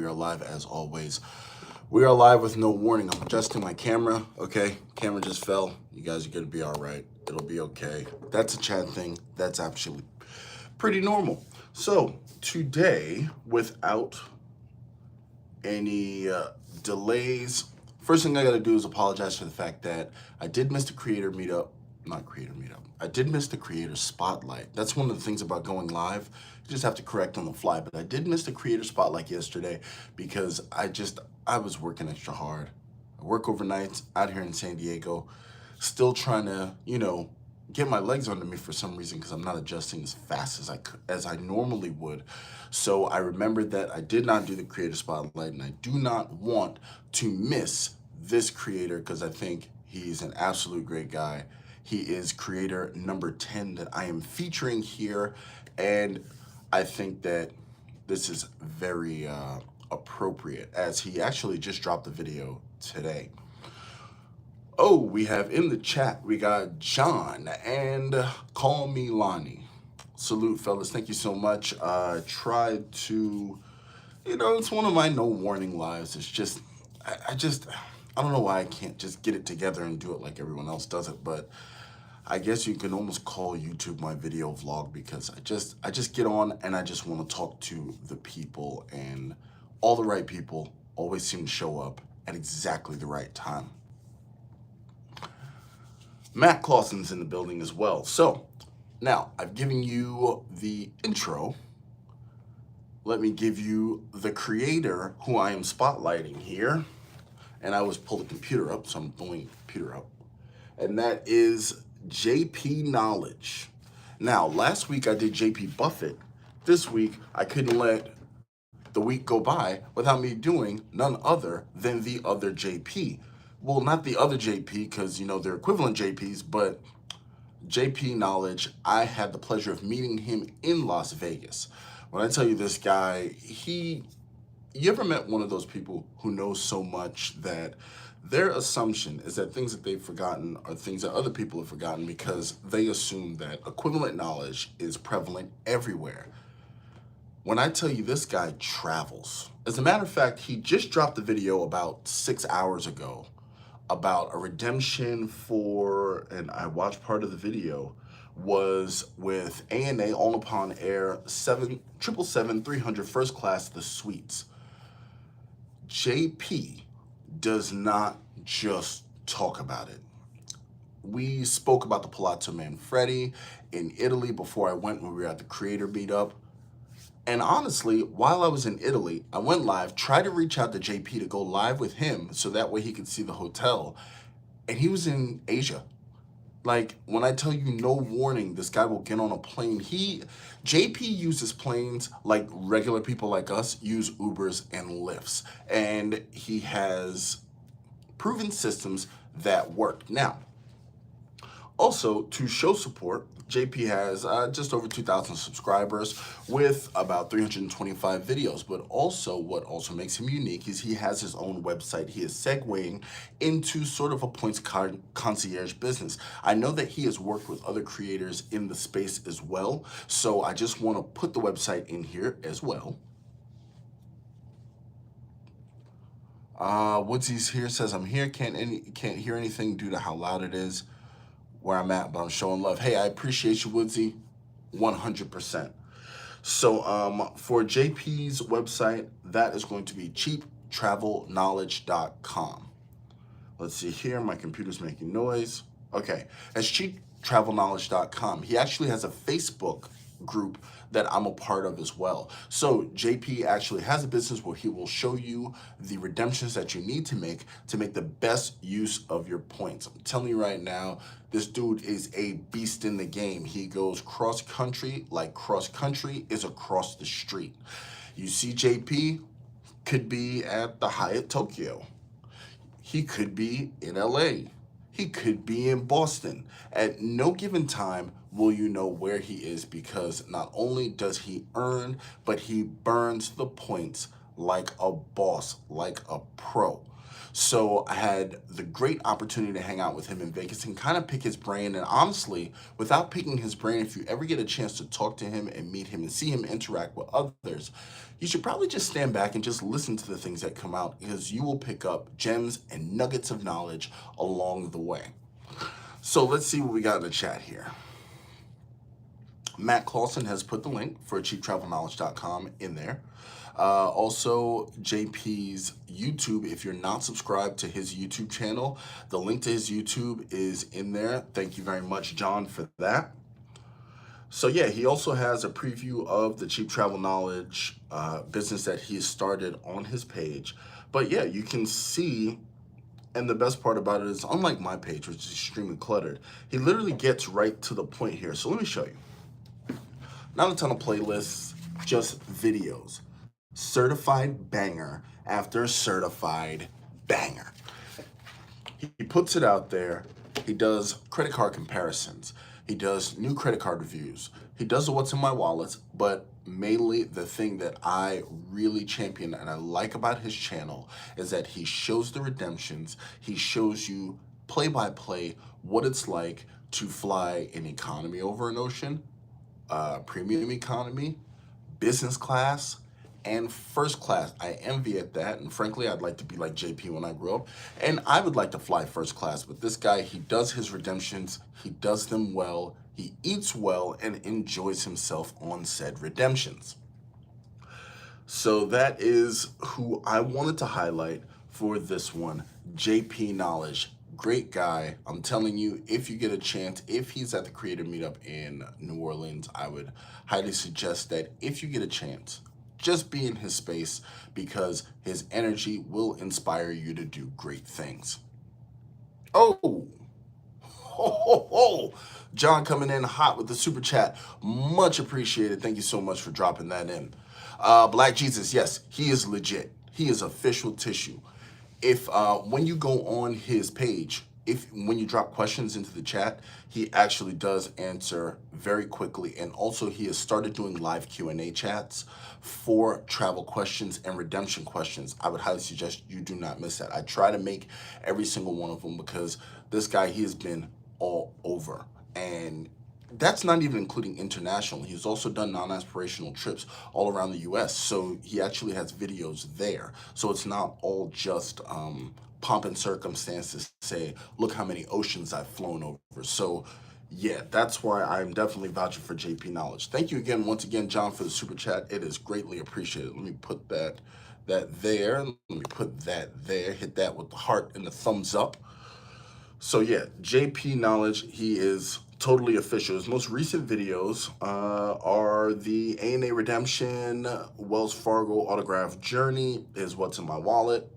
We are live as always. We are live with no warning. I'm adjusting my camera. Okay, camera just fell. You guys are gonna be all right. It'll be okay. That's a Chad thing. That's actually pretty normal. So today, without any delays, first thing I gotta do is apologize for the fact that I did miss the creator meetup. Not creator meetup. I did miss the creator spotlight. That's one of the things about going live. You just have to correct on the fly. But I did miss the creator spotlight yesterday because I was working extra hard. I work overnights out here in San Diego, still trying to, get my legs under me for some reason because I'm not adjusting as fast as I normally would. So I remembered that I did not do the creator spotlight, and I do not want to miss this creator because I think he's an absolute great guy. He is creator number 10 that I am featuring here, and I think that this is very appropriate as he actually just dropped the video today. Oh, we have in the chat, we got John and Call Me Lonnie. Salute, fellas. Thank you so much. Tried to, it's one of my no warning lives. It's just, I don't know why I can't just get it together and do it like everyone else does it, but I guess you can almost call YouTube my video vlog because I just get on and I just want to talk to the people, and all the right people always seem to show up at exactly the right time. Matt Clausen's in the building as well. So now I've given you the intro. Let me give you the creator who I am spotlighting here. And I always pull the computer up, so I'm pulling the computer up. And that is JP Knowledge. Now, last week I did JP Buffett. This week I couldn't let the week go by without me doing none other than the other JP. Well, not the other JP because, they're equivalent JPs, but JP Knowledge, I had the pleasure of meeting him in Las Vegas. When I tell you this guy, you ever met one of those people who knows so much that their assumption is that things that they've forgotten are things that other people have forgotten because they assume that equivalent knowledge is prevalent everywhere. When I tell you this guy travels. As a matter of fact, he just dropped a video about 6 hours ago about a redemption for, and I watched part of the video, was with ANA All Upon Air 777-300 First Class, the Suites. JP does not just talk about it. We spoke about the Palazzo Manfredi in Italy before I went when we were at the creator meetup. And honestly, while I was in Italy, I went live, tried to reach out to JP to go live with him so that way he could see the hotel. And he was in Asia. Like, when I tell you no warning, this guy will get on a plane. JP uses planes like regular people like us use Ubers and Lyfts. And he has proven systems that work. Now, also, to show support, JP has just over 2,000 subscribers with about 325 videos. But also, what also makes him unique is he has his own website. He is segueing into sort of a points concierge business. I know that he has worked with other creators in the space as well. So I just want to put the website in here as well. Woodsy's here, says I'm here, can't hear anything due to how loud it is where I'm at, but I'm showing love. Hey, I appreciate you, Woodsy, 100%. So for JP's website, that is going to be cheaptravelknowledge.com. Let's see here, my computer's making noise. Okay, that's cheaptravelknowledge.com. He actually has a Facebook group that I'm a part of as well. So JP actually has a business where he will show you the redemptions that you need to make the best use of your points. I'm telling you right now, this dude is a beast in the game. He goes cross country like cross country is across the street. You see JP could be at the Hyatt Tokyo. He could be in LA. He could be in Boston. At no given time will you know where he is because not only does he earn, but he burns the points like a boss, like a pro. So I had the great opportunity to hang out with him in Vegas and kind of pick his brain. And honestly, without picking his brain, if you ever get a chance to talk to him and meet him and see him interact with others, you should probably just stand back and just listen to the things that come out, because you will pick up gems and nuggets of knowledge along the way. So let's see what we got in the chat here. Matt Clausen has put the link for cheaptravelknowledge.com in there. Also, JP's YouTube, if you're not subscribed to his YouTube channel, the link to his YouTube is in there. Thank you very much, John, for that. So yeah, he also has a preview of the Cheap Travel Knowledge business that he started on his page. But yeah, you can see, and the best part about it is, unlike my page, which is extremely cluttered, he literally gets right to the point here. So let me show you. Not a ton of playlists, just videos. Certified banger after certified banger. He puts it out there. He does credit card comparisons. He does new credit card reviews. He does the what's in my wallets, but mainly the thing that I really champion and I like about his channel is that he shows the redemptions. He shows you play by play what it's like to fly in economy over an ocean, premium economy, business class, and first class. I envy at that, and frankly, I'd like to be like JP when I grew up, and I would like to fly first class, but this guy, he does his redemptions, he does them well, he eats well, and enjoys himself on said redemptions. So that is who I wanted to highlight for this one, JP Knowledge. Great guy. I'm telling you, if you get a chance, if he's at the Creator Meetup in New Orleans, I would highly suggest that if you get a chance, just be in his space, because his energy will inspire you to do great things. Oh, John coming in hot with the super chat. Much appreciated. Thank you so much for dropping that in. Black Jesus, yes, he is legit. He is official tissue. If when you go on his page, when you drop questions into the chat, he actually does answer very quickly. And also, he has started doing live Q&A chats for travel questions and redemption questions. I would highly suggest you do not miss that. I try to make every single one of them, because this guy, he has been all over. And that's not even including international. He's also done non-aspirational trips all around the US. So he actually has videos there. So it's not all just pomp and circumstance to say, look how many oceans I've flown over. So yeah, that's why I'm definitely vouching for JP Knowledge. Thank you again, once again, John, for the super chat. It is greatly appreciated. Let me put that there. Let me put that there. Hit that with the heart and the thumbs up. So yeah, JP Knowledge, he is totally official. His most recent videos are the ANA Redemption, Wells Fargo Autograph Journey, is What's in My Wallet.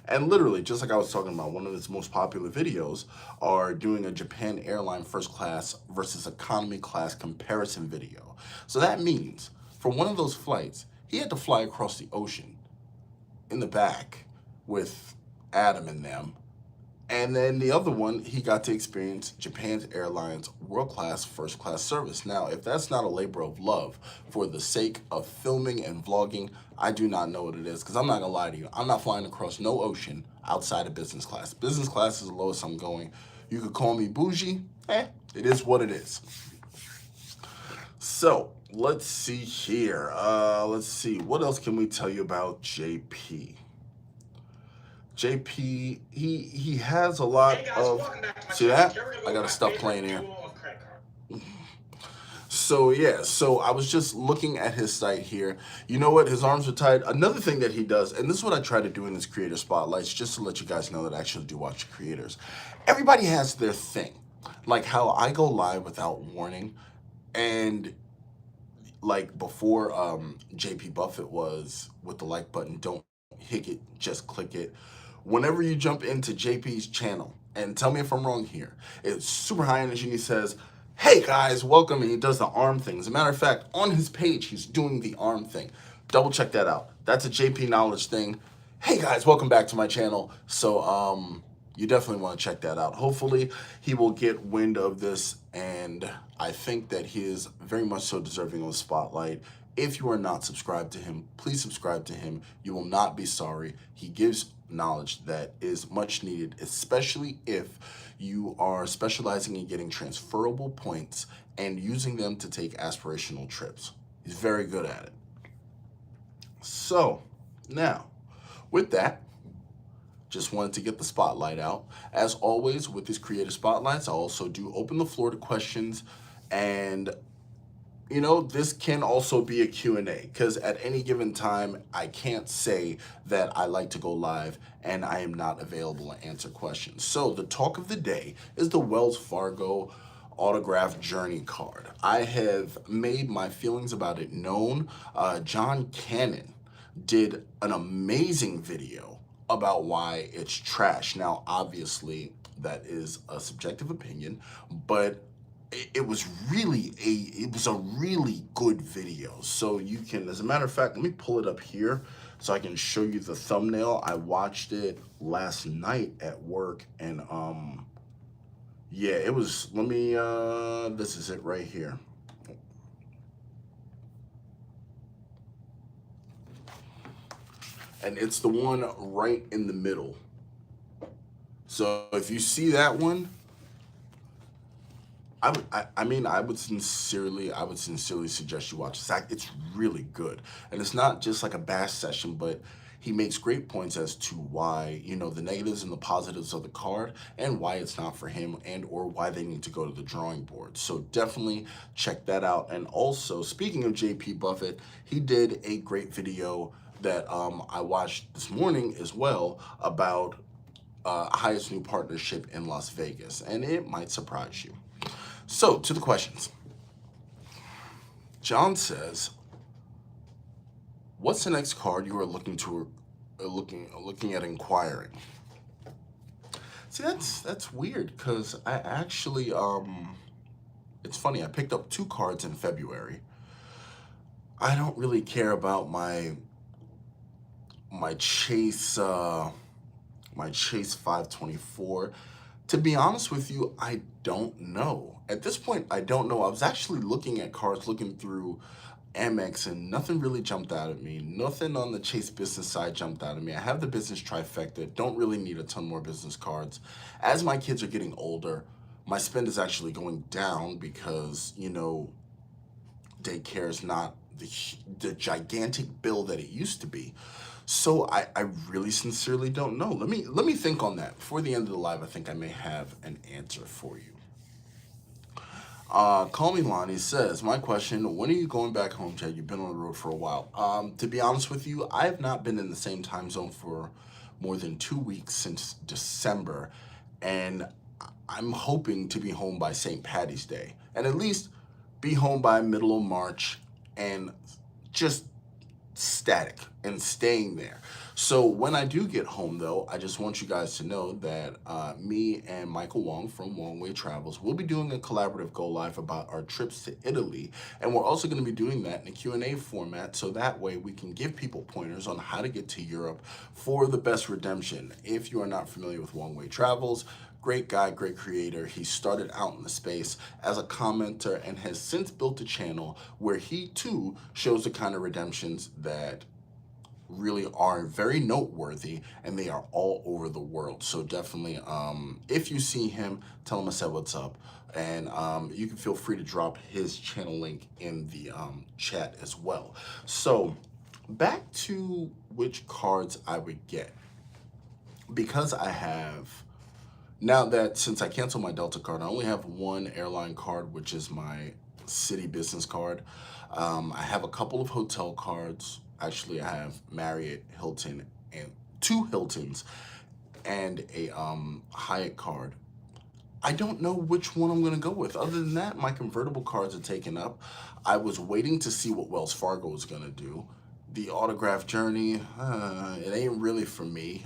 And literally, just like I was talking about, one of his most popular videos are doing a Japan airline first class versus economy class comparison video. So that means for one of those flights, he had to fly across the ocean in the back with Adam and them. And then the other one, he got to experience Japan's Airlines world-class first-class service. Now, if that's not a labor of love for the sake of filming and vlogging, I do not know what it is, because I'm not going to lie to you. I'm not flying across no ocean outside of business class. Business class is the lowest I'm going. You could call me bougie. It is what it is. So, let's see here. Let's see. What else can we tell you about JP? JP, he has a lot of, see that? I got stuff playing here. So yeah, so I was just looking at his site here. You know what? His arms are tied. Another thing that he does, and this is what I try to do in his creator spotlights, just to let you guys know that I actually do watch creators. Everybody has their thing. Like how I go live without warning, and like before JP Buffett was with the like button, don't hit it, just click it. Whenever you jump into JP's channel, and tell me if I'm wrong here, it's super high energy, and he says, hey guys, welcome, and he does the arm thing. As a matter of fact, on his page, he's doing the arm thing. Double check that out. That's a JP Knowledge thing. Hey guys, welcome back to my channel. So you definitely want to check that out. Hopefully he will get wind of this, and I think that he is very much so deserving of the spotlight If you are not subscribed to him, please subscribe to him. You will not be sorry. He gives knowledge that is much needed, especially if you are specializing in getting transferable points and using them to take aspirational trips. He's very good at it. So, now, with that, just wanted to get the spotlight out. As always, with these creative spotlights, I also do open the floor to questions, and this can also be a Q&A, because at any given time, I can't say that I like to go live and I am not available to answer questions. So the talk of the day is the Wells Fargo autograph journey card. I have made my feelings about it known. John Cannon did an amazing video about why it's trash. Now, obviously, that is a subjective opinion, but it was a really good video. So you can, as a matter of fact, let me pull it up here so I can show you the thumbnail. I watched it last night at work, and yeah, it was, this is it right here. And it's the one right in the middle. So if you see that one, I would sincerely suggest you watch this. It's really good, and it's not just like a bash session, but he makes great points as to why, the negatives and the positives of the card, and why it's not for him, and or why they need to go to the drawing board. So definitely check that out. And also, speaking of JP Buffett, he did a great video that I watched this morning as well about highest new partnership in Las Vegas, and it might surprise you. So, to the questions. John says, "What's the next card you are looking at inquiring?" See, that's weird, because I actually it's funny. I picked up 2 cards in February. I don't really care about my Chase 524. To be honest with you, I don't know. At this point, I don't know. I was actually looking at cards, looking through Amex, and nothing really jumped out at me. Nothing on the Chase business side jumped out at me. I have the business trifecta. Don't really need a ton more business cards. As my kids are getting older, my spend is actually going down because, daycare is not the gigantic bill that it used to be. So I really sincerely don't know. Let me think on that. Before the end of the live, I think I may have an answer for you. Call Me Lonnie says, "My question, when are you going back home, Chad? You've been on the road for a while." To be honest with you, I have not been in the same time zone for more than 2 weeks since December, and I'm hoping to be home by St. Patty's Day, and at least be home by middle of March, and just static and staying there. So when I do get home, though, I just want you guys to know that me and Michael Wong from Wong Way Travels will be doing a collaborative go live about our trips to Italy, and we're also going to be doing that in a Q&A format, so that way we can give people pointers on how to get to Europe for the best redemption. If you are not familiar with Wong Way Travels, great guy, great creator. He started out in the space as a commenter and has since built a channel where he too shows the kind of redemptions that really are very noteworthy, and they are all over the world. So definitely, if you see him, tell him I said what's up, and you can feel free to drop his channel link in the chat as well. So back to which cards I would get, because I have, now that since I canceled my Delta card, I only have one airline card, which is my city business card. I have a couple of hotel cards. Actually, I have Marriott, Hilton, and 2 Hiltons, and a Hyatt card. I don't know which one I'm gonna go with. Other than that, my convertible cards are taken up. I was waiting to see what Wells Fargo was gonna do. The autograph journey, it ain't really for me.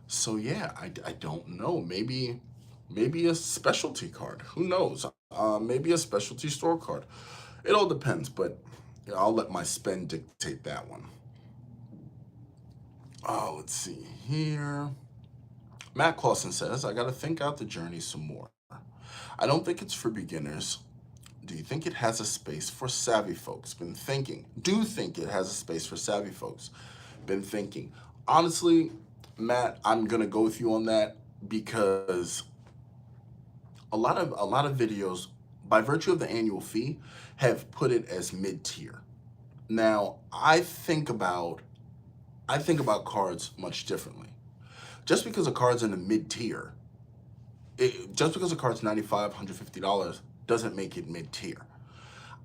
So yeah, I don't know. Maybe a specialty card. Who knows? Maybe a specialty store card. It all depends, but I'll let my spend dictate that one. Let's see here. Matt Clausen says, "I got to think out the journey some more. I don't think it's for beginners. Do you think it has a space for savvy folks? Been thinking. Do think it has a space for savvy folks? Been thinking. Honestly, Matt, I'm gonna go with you on that because a lot of videos, by virtue of the annual fee, have put it as mid-tier. Now, I think about cards much differently. Just because a card's in the mid-tier, just because a card's $95, $150 doesn't make it mid-tier.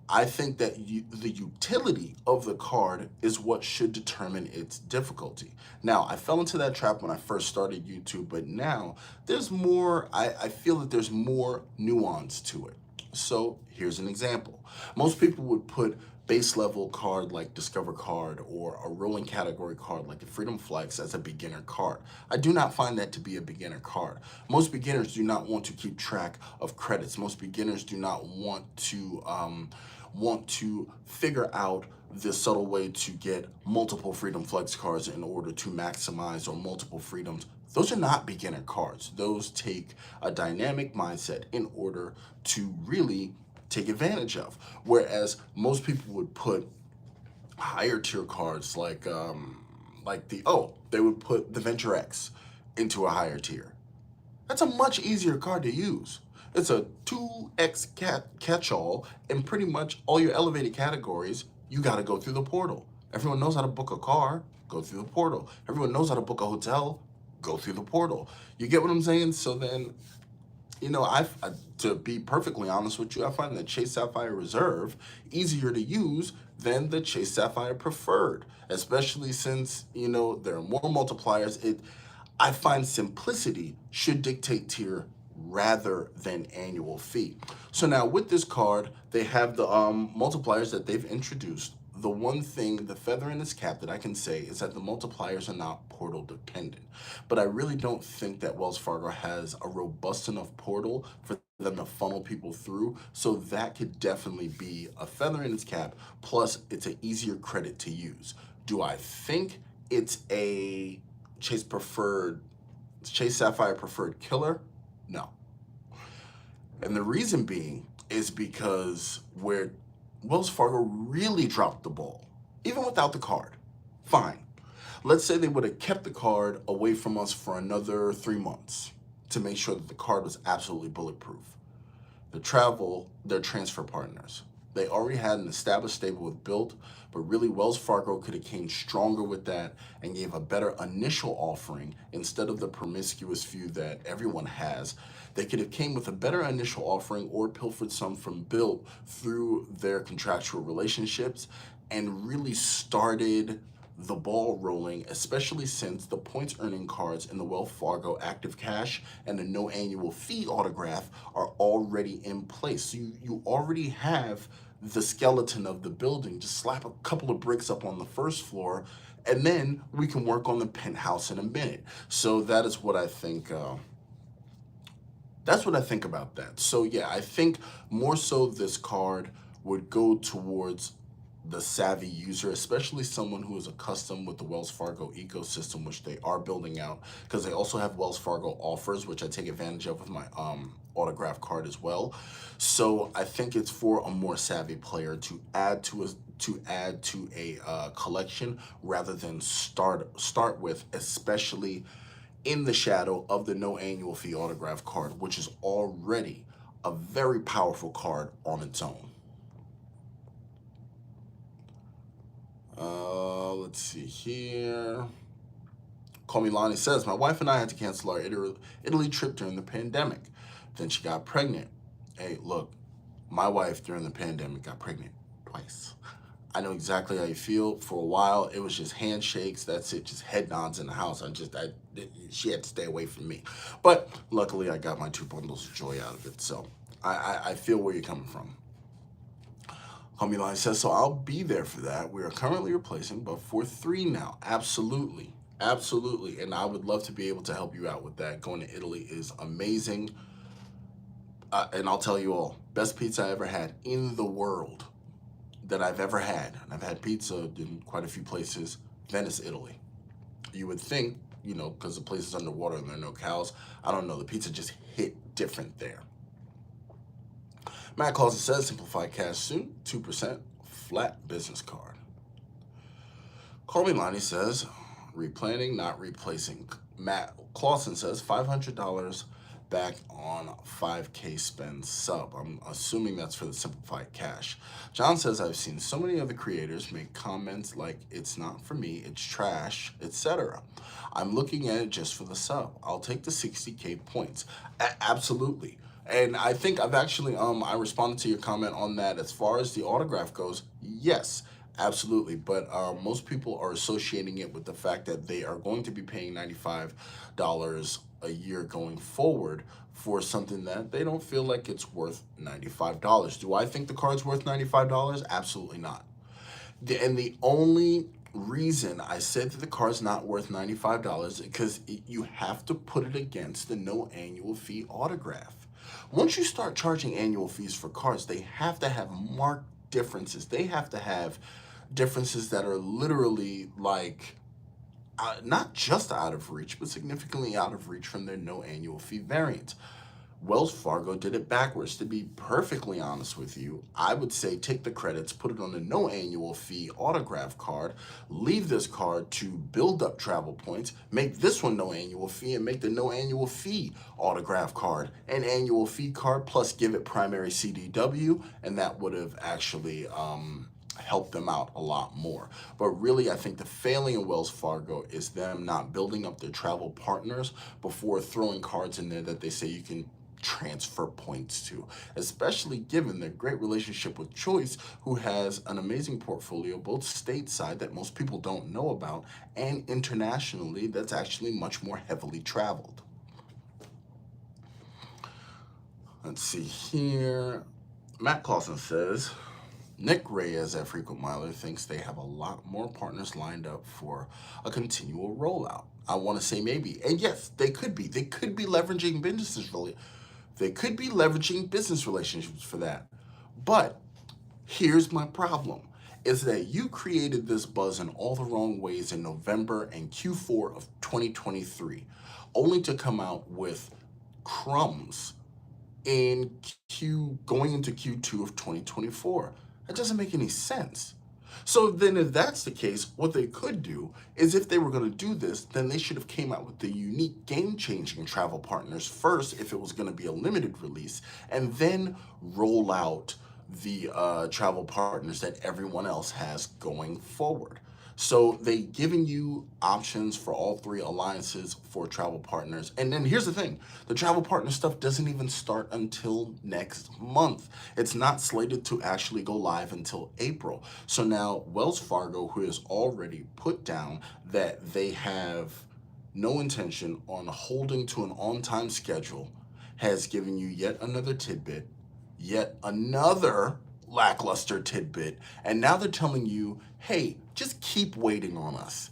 I think that the utility of the card is what should determine its difficulty. Now, I fell into that trap when I first started YouTube, but now there's more, I feel that there's more nuance to it. So here's an example. Most people would put base level card like Discover card or a rolling category card like the Freedom Flex as a beginner card. I do not find that to be a beginner card. Most beginners do not want to keep track of credits. Most beginners do not want to figure out the subtle way to get multiple Freedom Flex cards in order to maximize, or multiple freedoms. Those are not beginner cards. Those take a dynamic mindset in order to really take advantage of. Whereas most people would put higher tier cards they would put the Venture X into a higher tier. That's a much easier card to use. It's a 2x catch-all, and pretty much all your elevated categories, you got to go through the portal. Everyone knows how to book a car, go through the portal. Everyone knows how to book a hotel, go through the portal. You get what I'm saying? So then, to be perfectly honest with you, I find the Chase Sapphire Reserve easier to use than the Chase Sapphire Preferred, especially since, there are more multipliers. I find simplicity should dictate tier rather than annual fee. So now with this card, they have the multipliers that they've introduced. The one thing, the feather in its cap that I can say is that the multipliers are not portal dependent. But I really don't think that Wells Fargo has a robust enough portal for them to funnel people through. So that could definitely be a feather in its cap. Plus, it's an easier credit to use. Do I think it's a Chase Sapphire Preferred killer? No. And the reason being is because where Wells Fargo really dropped the ball, even without the card, fine. Let's say they would have kept the card away from us for another 3 months to make sure that the card was absolutely bulletproof. Their transfer partners. They already had an established stable with Built, but really Wells Fargo could have came stronger with that and gave a better initial offering instead of the promiscuous view that everyone has. They could have came with a better initial offering or pilfered some from Built through their contractual relationships and really started the ball rolling, especially since the points earning cards in the Wells Fargo Active Cash and the no annual fee autograph are already in place. So you already have the skeleton of the building. Just slap a couple of bricks up on the first floor and then we can work on the penthouse in a minute. So that is what I think. That's what I think about that. So yeah, I think more so this card would go towards the savvy user, especially someone who is accustomed with the Wells Fargo ecosystem, which they are building out, because they also have Wells Fargo offers, which I take advantage of with my autograph card as well. So I think it's for a more savvy player to add to a collection rather than start with, especially in the shadow of the no annual fee autograph card, which is already a very powerful card on its own. Let's see here. Call Me Lonnie says, my wife and I had to cancel our Italy trip during the pandemic. Then she got pregnant. Hey, look, my wife during the pandemic got pregnant twice. I know exactly how you feel. For a while, it was just handshakes. That's it, just head nods in the house. She had to stay away from me. But luckily, I got my 2 bundles of joy out of it. So I feel where you're coming from. Homie Line says, so I'll be there for that. We are currently replacing, but for 3 now. Absolutely. Absolutely. And I would love to be able to help you out with that. Going to Italy is amazing. And I'll tell you all, best pizza I ever had in the world that I've ever had. And I've had pizza in quite a few places. Venice, Italy. You would think, because the place is underwater and there are no cows. I don't know. The pizza just hit different there. Matt calls and says, simplified cash soon, 2% flat business card. Colby Lonnie says, replanning, not replacing. Matt Clausen says, $500 back on 5K spend sub. I'm assuming that's for the simplified cash. John says, I've seen so many other creators make comments like, it's not for me, it's trash, etc. I'm looking at it just for the sub. I'll take the 60K points. Absolutely. And I think I've actually, I responded to your comment on that. As far as the autograph goes, yes, absolutely. But most people are associating it with the fact that they are going to be paying $95 a year going forward for something that they don't feel like it's worth $95. Do I think the card's worth $95? Absolutely not. And the only reason I said that the card's not worth $95 is because you have to put it against the no annual fee autograph. Once you start charging annual fees for cards, they have to have marked differences. They have to have differences that are literally like not just out of reach, but significantly out of reach from their no annual fee variant. Wells Fargo did it backwards. To be perfectly honest with you, I would say take the credits, put it on a no annual fee autograph card, leave this card to build up travel points, make this one no annual fee, and make the no annual fee autograph card an annual fee card, plus give it primary CDW, and that would have actually help them out a lot more. But really, I think the failing of Wells Fargo is them not building up their travel partners before throwing cards in there that they say you can transfer points to, especially given their great relationship with Choice, who has an amazing portfolio both stateside that most people don't know about and internationally that's actually much more heavily traveled. Let's see here. Matt Clausen says, Nick Reyes at Frequent Miler thinks they have a lot more partners lined up for a continual rollout. I want to say maybe, and yes, they could be. They could be leveraging businesses really. They could be leveraging business relationships for that. But here's my problem, is that you created this buzz in all the wrong ways in November and Q4 of 2023, only to come out with crumbs in going into Q2 of 2024. That doesn't make any sense. So then if that's the case, what they could do is, if they were going to do this, then they should have came out with the unique game-changing travel partners first if it was going to be a limited release, and then roll out the travel partners that everyone else has going forward. So they giving you options for all three alliances for travel partners. And then here's the thing, the travel partner stuff doesn't even start until next month. It's not slated to actually go live until April. So now Wells Fargo, who has already put down that they have no intention on holding to an on-time schedule, has given you yet another tidbit, yet another lackluster tidbit, and now they're telling you, hey, just keep waiting on us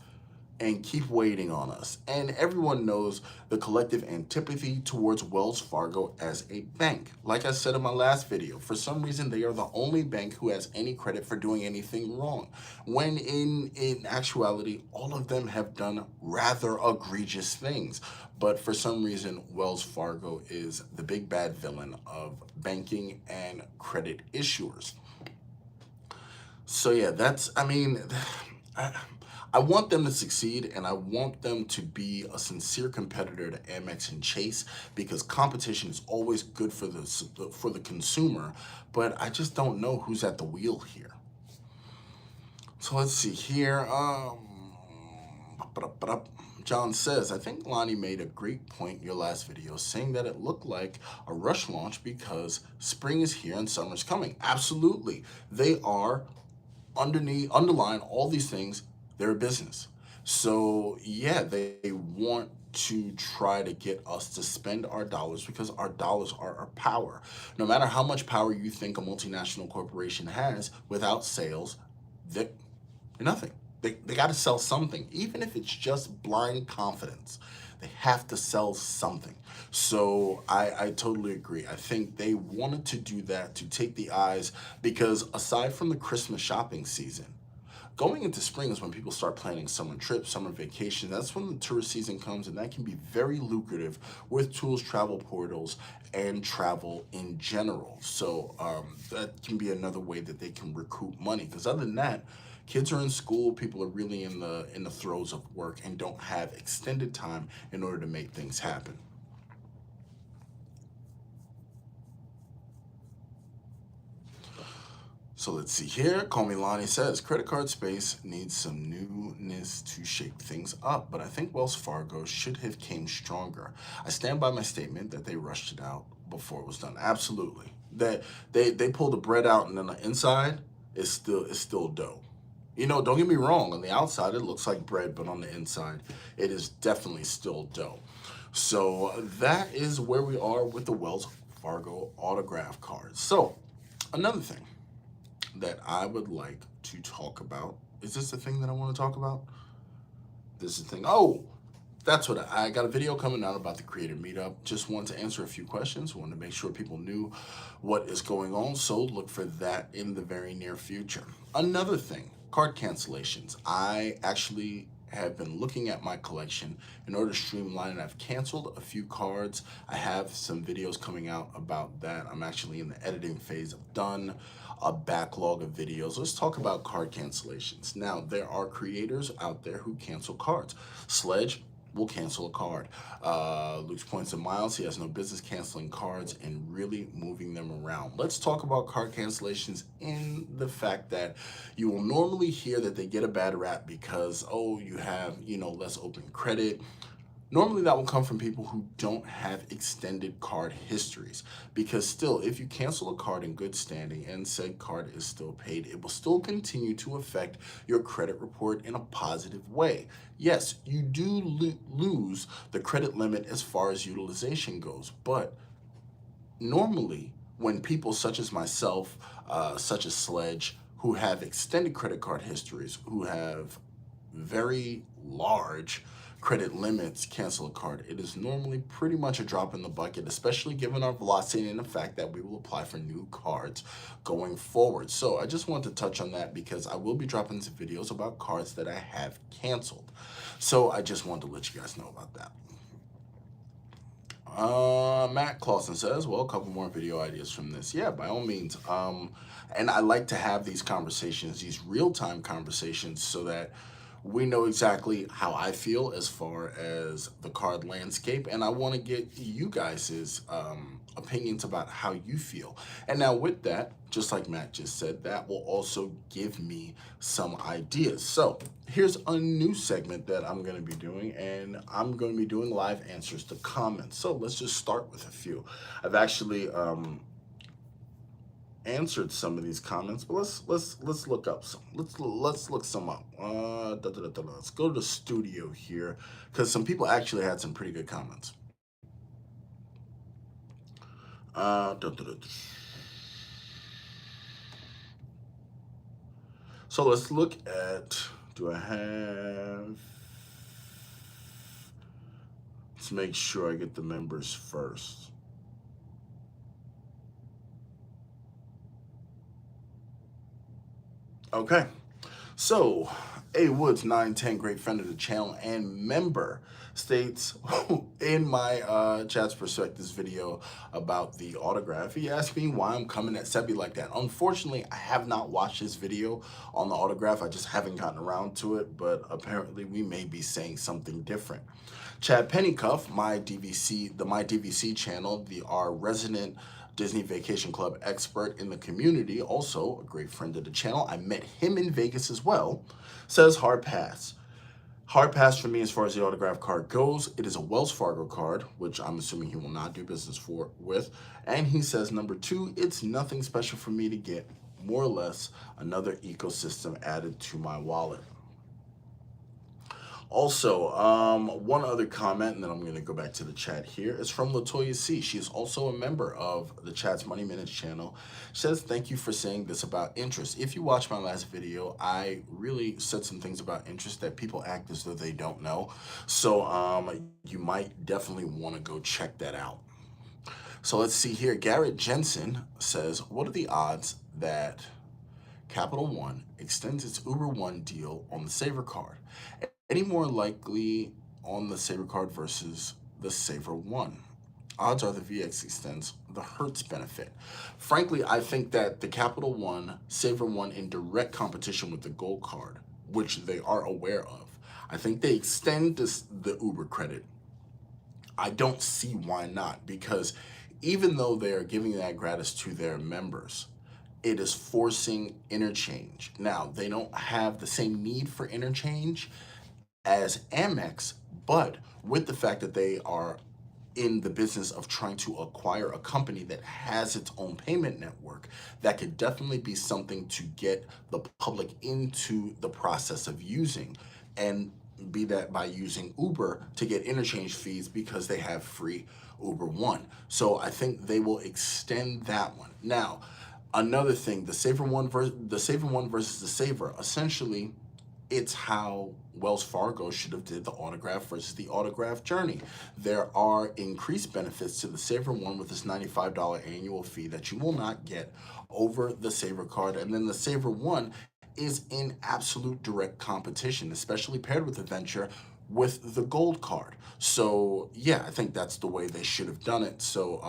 and keep waiting on us. And everyone knows the collective antipathy towards Wells Fargo as a bank. Like I said in my last video, for some reason they are the only bank who has any credit for doing anything wrong, when in actuality all of them have done rather egregious things. But for some reason Wells Fargo is the big bad villain of banking and credit issuers. So yeah, I want them to succeed, and I want them to be a sincere competitor to Amex and Chase, because competition is always good for the consumer, but I just don't know who's at the wheel here. So let's see here. John says, I think Lonnie made a great point in your last video, saying that it looked like a rush launch because spring is here and summer's coming. Absolutely. They are underline all these things, they're a business. So yeah, they want to try to get us to spend our dollars, because our dollars are our power. No matter how much power you think a multinational corporation has, without sales, they're nothing. They got to sell something, even if it's just blind confidence. They have to sell something. So I totally agree. I think they wanted to do that to take the eyes, because aside from the Christmas shopping season, going into spring is when people start planning summer trips, summer vacation. That's when the tourist season comes, and that can be very lucrative with tools, travel portals, and travel in general. So that can be another way that they can recoup money. Because other than that, kids are in school, people are really in the throes of work and don't have extended time in order to make things happen. So let's see here. Call Me Lonnie says, credit card space needs some newness to shake things up, but I think Wells Fargo should have came stronger. I stand by my statement that they rushed it out before it was done. Absolutely. They pulled the bread out, and then the inside is still dough. You know, don't get me wrong, on the outside it looks like bread, but on the inside it is definitely still dough. So that is where we are with the Wells Fargo autograph cards. So another thing that I would like to talk about. Is this the thing that I want to talk about? This is the thing. Oh, that's what I got a video coming out about the creator meetup. Just wanted to answer a few questions. Wanted to make sure people knew what is going on. So look for that in the very near future. Another thing, card cancellations. I actually have been looking at my collection in order to streamline it. I've canceled a few cards. I have some videos coming out about that. I'm actually in the editing phase. I've done a backlog of videos. Let's talk about card cancellations. Now, there are creators out there who cancel cards. Sledge will cancel a card. Luke's Points and Miles, he has no business canceling cards and really moving them around. Let's talk about card cancellations in the fact that you will normally hear that they get a bad rap because, oh, you have, less open credit. Normally that will come from people who don't have extended card histories, because still, if you cancel a card in good standing and said card is still paid, it will still continue to affect your credit report in a positive way. Yes, you do lose the credit limit as far as utilization goes, but normally when people such as myself, such as Sledge, who have extended credit card histories, who have very large credit limits cancel a card, it is normally pretty much a drop in the bucket, especially given our velocity and the fact that we will apply for new cards going forward. So I just want to touch on that because I will be dropping some videos about cards that I have canceled. So I just wanted to let you guys know about that. Matt Clausen says, well, a couple more video ideas from this. Yeah, by all means. And I like to have these conversations, these real-time conversations, so that we know exactly how I feel as far as the card landscape, and I want to get you guys' opinions about how you feel. And now with that, just like Matt just said, that will also give me some ideas. So here's a new segment that I'm going to be doing, and I'm going to be doing live answers to comments. So let's just start with a few. I've actually answered some of these comments, but let's look up some. Let's look some up. Let's go to the studio here because some people actually had some pretty good comments. So let's look at. Do I have? Let's make sure I get the members first. Okay, so A Woods 910, great friend of the channel and member, states in my chat's perspectives video about the autograph. He asked me why I'm coming at Sebi like that. Unfortunately, I have not watched this video on the autograph. I just haven't gotten around to it, but apparently we may be saying something different. Chad Pennycuff, the My DVC channel, our resident Disney Vacation Club expert in the community, also a great friend of the channel. I met him in Vegas as well. Says hard pass. Hard pass for me as far as the autograph card goes. It is a Wells Fargo card, which I'm assuming he will not do business with. And he says, number two, it's nothing special for me to get, more or less another ecosystem added to my wallet. Also, one other comment, and then I'm going to go back to the chat here. It's from Latoya C. She is also a member of the Chat's Money Minutes channel. She says, thank you for saying this about interest. If you watched my last video, I really said some things about interest that people act as though they don't know. So you might definitely want to go check that out. So let's see here. Garrett Jensen says, what are the odds that Capital One extends its Uber One deal on the Saver card. Any more likely on the Saver card versus the Saver One? Odds are the VX extends the Hertz benefit. Frankly, I think that the Capital One, Saver One in direct competition with the Gold card, which they are aware of, I think they extend the Uber credit. I don't see why not, because even though they are giving that gratis to their members, it is forcing interchange. Now, they don't have the same need for interchange as Amex, but with the fact that they are in the business of trying to acquire a company that has its own payment network, that could definitely be something to get the public into the process of using, and be that by using Uber to get interchange fees because they have free Uber One. So I think they will extend that one. Now, another thing, the Saver One versus the Saver, essentially it's how Wells Fargo should have did the autograph versus the autograph journey. There are increased benefits to the Saver One with this $95 annual fee that you will not get over the Saver card. And then the Saver One is in absolute direct competition, especially paired with the Venture with the Gold card. So yeah, I think that's the way they should have done it. So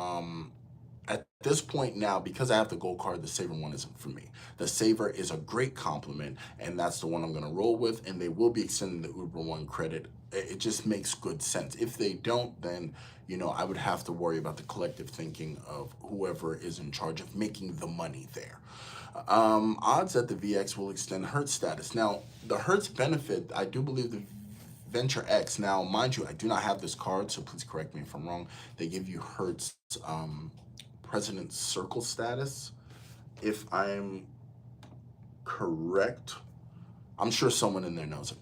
at this point now, because I have the Gold card, the Saver One isn't for me. The Saver is a great compliment, and that's the one I'm going to roll with, and they will be extending the Uber One credit. It just makes good sense. If they don't, then, you know, I would have to worry about the collective thinking of whoever is in charge of making the money there. Odds that the VX will extend Hertz status. Now, the Hertz benefit, I do believe the Venture X. Now, mind you, I do not have this card, so please correct me if I'm wrong. They give you Hertz President Circle status, if I'm correct. I'm sure someone in there knows it.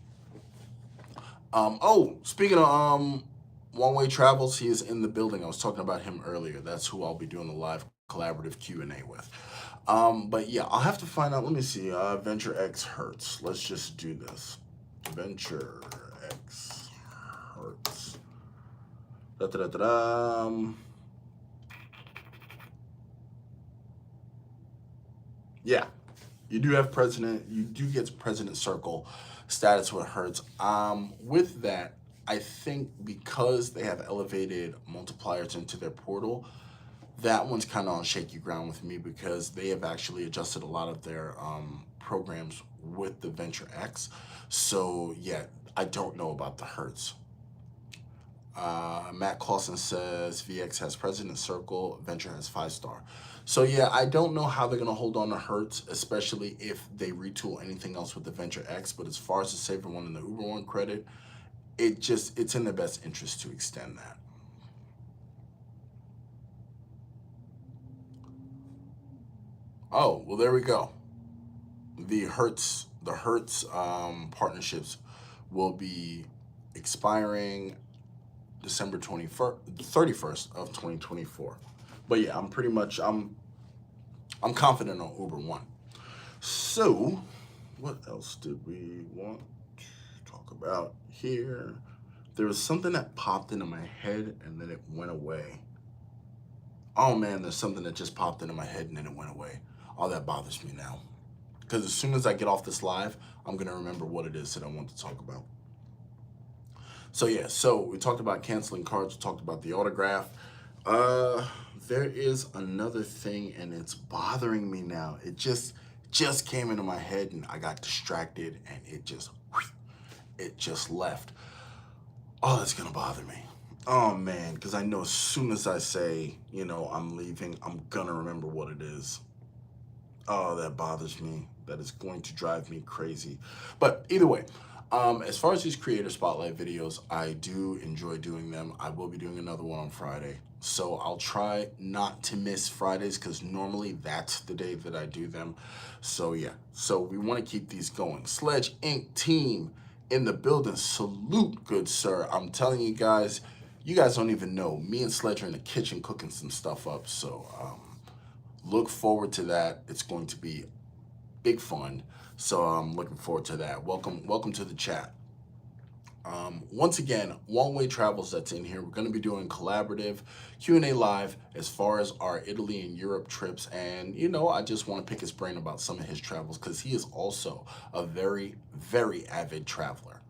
Oh, speaking of one-way travels, he is in the building. I was talking about him earlier. That's who I'll be doing the live collaborative Q&A with. But yeah, I'll have to find out. Let me see. Venture X Hertz. Let's just do this. Venture X Hertz. Yeah, you do have president. You do get President Circle status with Hertz. With that, I think because they have elevated multipliers into their portal, that one's kind of on shaky ground with me, because they have actually adjusted a lot of their programs with the Venture X. So yeah, I don't know about the Hertz. Matt Clausen says VX has President Circle, Venture has 5-star. So yeah, I don't know how they're gonna hold on to Hertz, especially if they retool anything else with the Venture X. But as far as the Saver One and the Uber One credit, it's in their best interest to extend that. Oh, well, there we go. The Hertz partnerships will be expiring December 31st of 2024. But yeah, I'm confident on Uber One. So, what else did we want to talk about here? There was something that popped into my head and then it went away. Oh man, there's something that just popped into my head and then it went away. Oh, that bothers me now. Because as soon as I get off this live, I'm gonna remember what it is that I want to talk about. So yeah, so we talked about canceling cards, we talked about the autograph. There is another thing and it's bothering me now. It just came into my head and I got distracted and it just left. Oh, that's gonna bother me. Oh man, because I know as soon as I say, you know, I'm leaving, I'm gonna remember what it is. Oh, that bothers me. That is going to drive me crazy. But either way, as far as these creator spotlight videos, I do enjoy doing them. I will be doing another one on Friday. So I'll try not to miss Fridays, because normally that's the day that I do them. So yeah, so we want to keep these going. Sledge Inc. team in the building. Salute, good sir. I'm telling you guys don't even know. Me and Sledge are in the kitchen cooking some stuff up. So look forward to that. It's going to be big fun. So I'm looking forward to that. Welcome to the chat. Once again, One Way Travels that's in here. We're going to be doing collaborative Q&A live as far as our Italy and Europe trips. And, I just want to pick his brain about some of his travels because he is also a very, very avid traveler.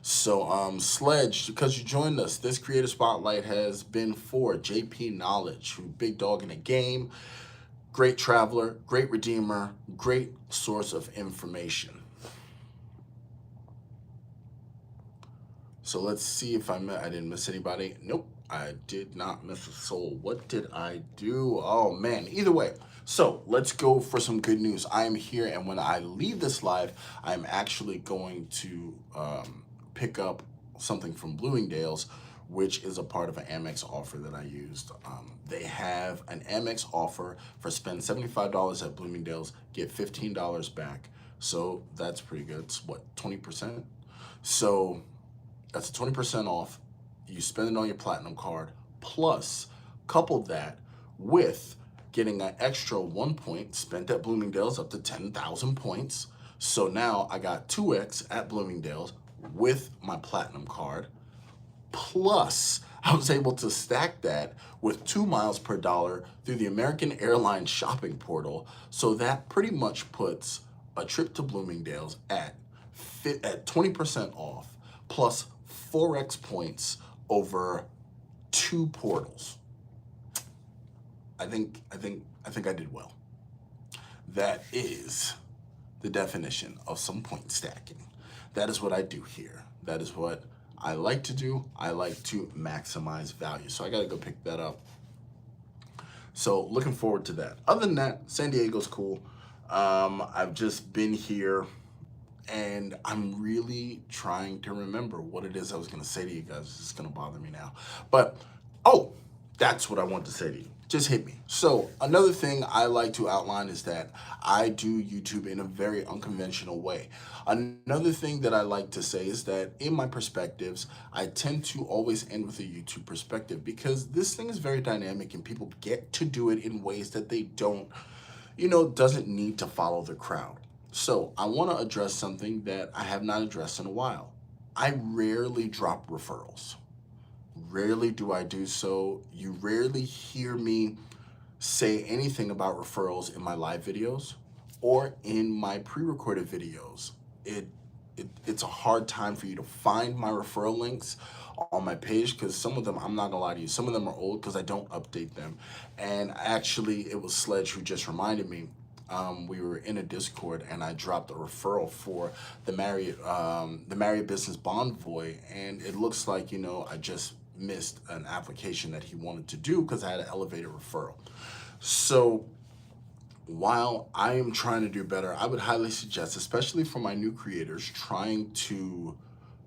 So, Sledge, because you joined us, this Creator Spotlight has been for JP Knowledge, who big dog in the game, great traveler, great redeemer, great source of information. So let's see if I didn't miss anybody. Nope, I did not miss a soul. What did I do? Oh man, either way. So let's go for some good news. I am here, and when I leave this live, I'm actually going to pick up something from Bloomingdale's, which is a part of an Amex offer that I used. They have an Amex offer for spend $75 at Bloomingdale's, get $15 back. So that's pretty good. It's what, 20%? So that's a 20% off. You spend it on your platinum card, plus couple that with getting an extra 1 point spent at Bloomingdale's up to 10,000 points. So now I got 2x at Bloomingdale's with my platinum card. Plus, I was able to stack that with 2 miles per dollar through the American Airlines shopping portal. So that pretty much puts a trip to Bloomingdale's at 20% off, plus 4x points over 2 portals. I think I did well. That is the definition of some point stacking. That is what I do here. That is what I like to do. I like to maximize value. So I got to go pick that up. So looking forward to that. Other than that, San Diego's cool. I've just been here, and I'm really trying to remember what it is I was going to say to you guys. It's just going to bother me now. But, that's what I want to say to you. Just hit me. So another thing I like to outline is that I do YouTube in a very unconventional way. Another thing that I like to say is that in my perspectives, I tend to always end with a YouTube perspective because this thing is very dynamic and people get to do it in ways that they don't, doesn't need to follow the crowd. So I want to address something that I have not addressed in a while. I rarely drop referrals. Rarely do I do so. You rarely hear me say anything about referrals in my live videos or in my pre-recorded videos. It's a hard time for you to find my referral links on my page because some of them, I'm not gonna lie to you, some of them are old because I don't update them. And actually, it was Sledge who just reminded me. We were in a Discord and I dropped a referral for the Marriott Business Bonvoy, and it looks like, I just missed an application that he wanted to do because I had an elevated referral. So while I am trying to do better, I would highly suggest, especially for my new creators trying to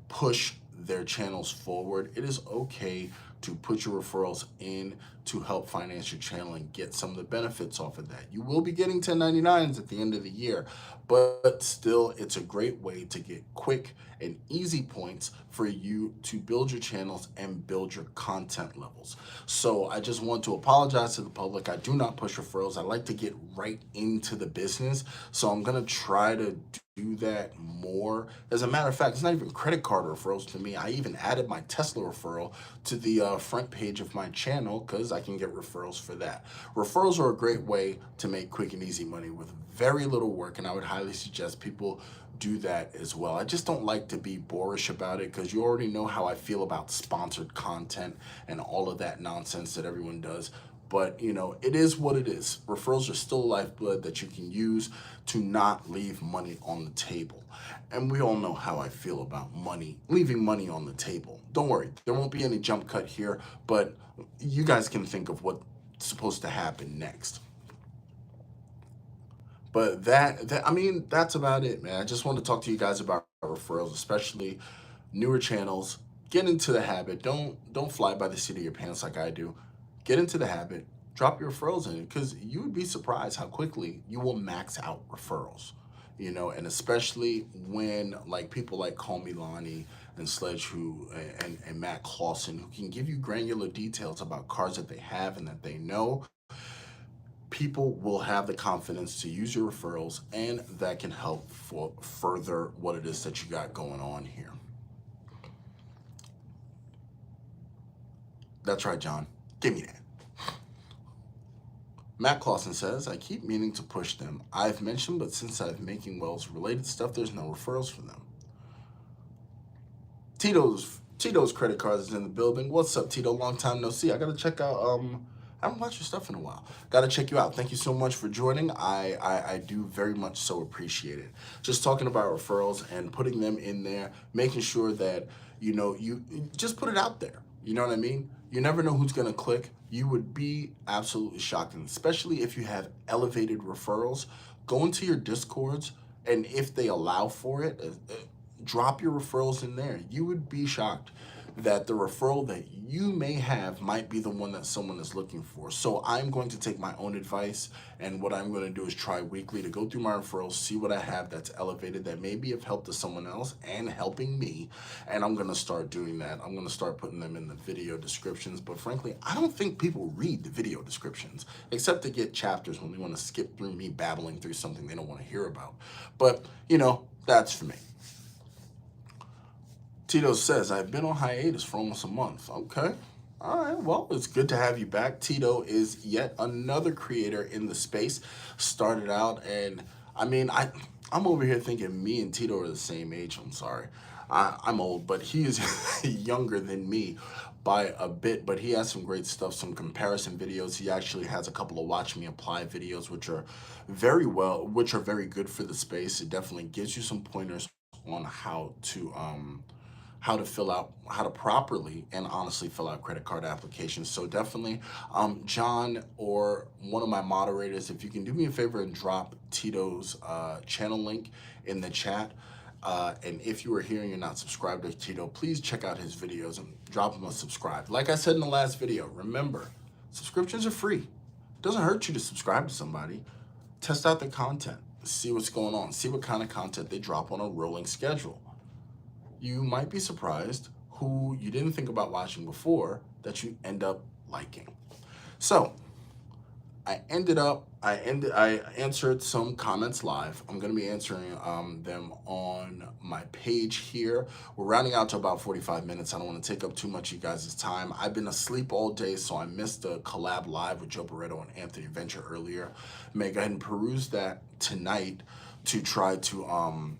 push their channels forward, it is okay to put your referrals in to help finance your channel and get some of the benefits off of that. You will be getting 1099s at the end of the year, but still, it's a great way to get quick and easy points for you to build your channels and build your content levels. So I just want to apologize to the public. I do not push referrals. I like to get right into the business. So I'm gonna try to do that more. As a matter of fact, it's not even credit card referrals to me. I even added my Tesla referral to the front page of my channel because I can get referrals for that. Referrals are a great way to make quick and easy money with very little work, and I would highly suggest people do that as well. I just don't like to be boorish about it because you already know how I feel about sponsored content and all of that nonsense that everyone does. But, it is what it is. Referrals are still a lifeblood that you can use to not leave money on the table. And we all know how I feel about money, leaving money on the table. Don't worry, there won't be any jump cut here, but you guys can think of what's supposed to happen next. But that's about it, man. I just want to talk to you guys about referrals, especially newer channels. Get into the habit. Don't fly by the seat of your pants like I do. Get into the habit. Drop your referrals in because you would be surprised how quickly you will max out referrals. And especially when people like Call Me Lonnie and Sledge and Matt Clausen, who can give you granular details about cars that they have and that they know, people will have the confidence to use your referrals, and that can help for further what it is that you got going on here. That's right, John. Give me that. Matt Clausen says, I keep meaning to push them. I've mentioned, but since I'm making Wells related stuff, there's no referrals for them. Tito's credit card is in the building. What's up, Tito? Long time no see. I gotta check out I haven't watched your stuff in a while. Gotta check you out. Thank you so much for joining. I do very much so appreciate it. Just talking about referrals and putting them in there, making sure that you just put it out there. You know what I mean? You never know who's gonna click. You would be absolutely shocked, and especially if you have elevated referrals. Go into your Discords, and if they allow for it, drop your referrals in there. You would be shocked that the referral that you may have might be the one that someone is looking for. So I'm going to take my own advice, and what I'm going to do is try weekly to go through my referrals, see what I have that's elevated that may be of help to someone else and helping me, and I'm going to start doing that. I'm going to start putting them in the video descriptions, but frankly, I don't think people read the video descriptions, except to get chapters when they want to skip through me babbling through something they don't want to hear about. But, that's for me. Tito says, I've been on hiatus for almost a month. Okay. All right. Well, it's good to have you back. Tito is yet another creator in the space. Started out, and I'm over here thinking me and Tito are the same age. I'm sorry. I'm old, but he is younger than me by a bit, but he has some great stuff, some comparison videos. He actually has a couple of Watch Me Apply videos, which are very good for the space. It definitely gives you some pointers on how to properly and honestly fill out credit card applications. So definitely, John or one of my moderators, if you can do me a favor and drop Tito's channel link in the chat. And if you are here and you're not subscribed to Tito, please check out his videos and drop him a subscribe. Like I said in the last video, remember, subscriptions are free. It doesn't hurt you to subscribe to somebody. Test out the content, see what's going on, see what kind of content they drop on a rolling schedule. You might be surprised who you didn't think about watching before that you end up liking. So I answered some comments live. I'm going to be answering them on my page here. We're rounding out to about 45 minutes. I don't want to take up too much of you guys' time. I've been asleep all day, so I missed a collab live with Joe Barreto and Anthony Venture earlier. May go ahead and peruse that tonight to try to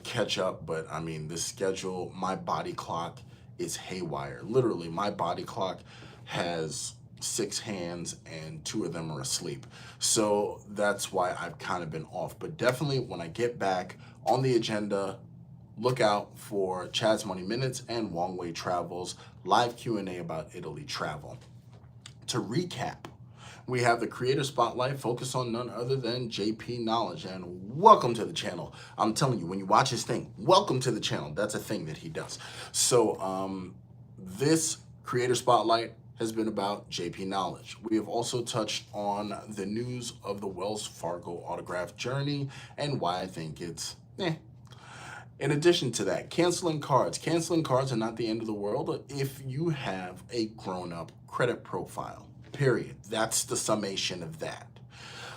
catch up, but this schedule, my body clock is haywire. Literally, my body clock has 6 hands and 2 of them are asleep. So that's why I've kind of been off. But definitely when I get back on the agenda, look out for Chad's Money Minutes and Wong Wei Travels live Q&A about Italy travel. To recap, we have the Creator Spotlight, focus on none other than JP Knowledge, and welcome to the channel. I'm telling you, when you watch his thing, welcome to the channel. That's a thing that he does. So this Creator Spotlight has been about JP Knowledge. We have also touched on the news of the Wells Fargo autograph journey and why I think it's In addition to that, canceling cards. Canceling cards are not the end of the world if you have a grown-up credit profile. Period. That's the summation of that.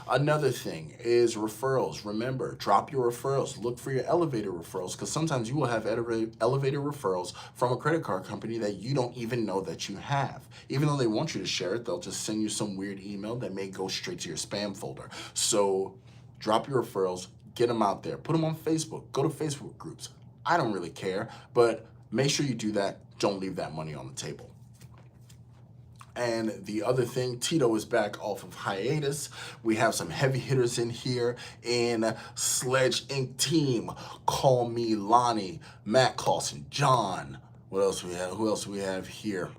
Another thing is referrals. Remember, drop your referrals. Look for your elevator referrals, because sometimes you will have elevator referrals from a credit card company that you don't even know that you have. Even though they want you to share it, they'll just send you some weird email that may go straight to your spam folder. So drop your referrals, get them out there. Put them on Facebook. Go to Facebook groups. I don't really care, but make sure you do that. Don't leave that money on the table. And the other thing, Tito is back off of hiatus. We have some heavy hitters in here in Sledge Inc. team. Call me Lonnie, Matt Clausen, John. What else we have? Who else do we have here?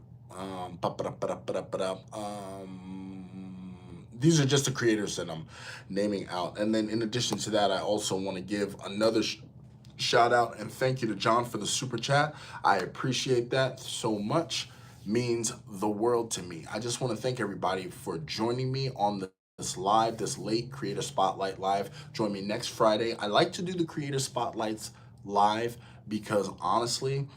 These are just the creators that I'm naming out. And then in addition to that, I also want to give another shout out and thank you to John for the super chat. I appreciate that so much. Means the world to me. I just want to thank everybody for joining me on this late Creator Spotlight live. Join me next Friday. I like to do the Creator Spotlights live because honestly,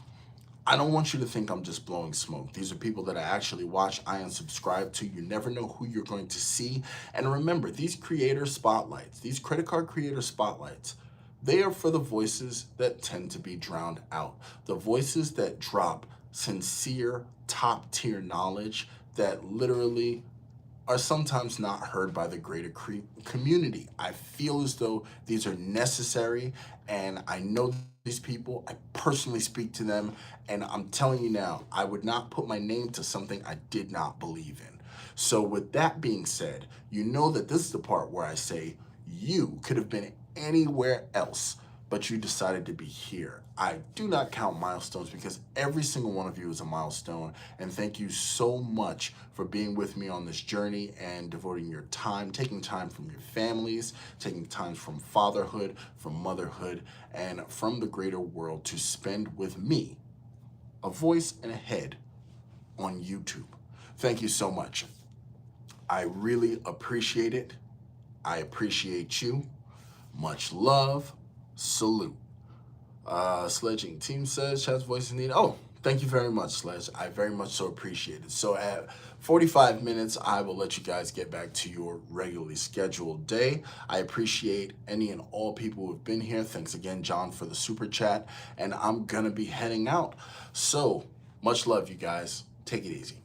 I don't want you to think I'm just blowing smoke. These are people that I actually watch, I unsubscribe to. You never know who you're going to see. And remember, these Creator Spotlights, these credit card Creator Spotlights, they are for the voices that tend to be drowned out. The voices that drop sincere, top tier knowledge that literally are sometimes not heard by the greater community. I feel as though these are necessary, and I know these people. I personally speak to them, and I'm telling you now, I would not put my name to something I did not believe in. So, with that being said, you know that this is the part where I say you could have been anywhere else, but you decided to be here. I do not count milestones because every single one of you is a milestone. And thank you so much for being with me on this journey and devoting your time, taking time from your families, taking time from fatherhood, from motherhood, and from the greater world to spend with me, a voice and a head on YouTube. Thank you so much. I really appreciate it. I appreciate you. Much love. Salute. Sledging Team says, chat's voice is needed. Oh, thank you very much, Sledge. I very much so appreciate it. So at 45 minutes, I will let you guys get back to your regularly scheduled day. I appreciate any and all people who have been here. Thanks again, John, for the super chat. And I'm going to be heading out. So much love, you guys. Take it easy.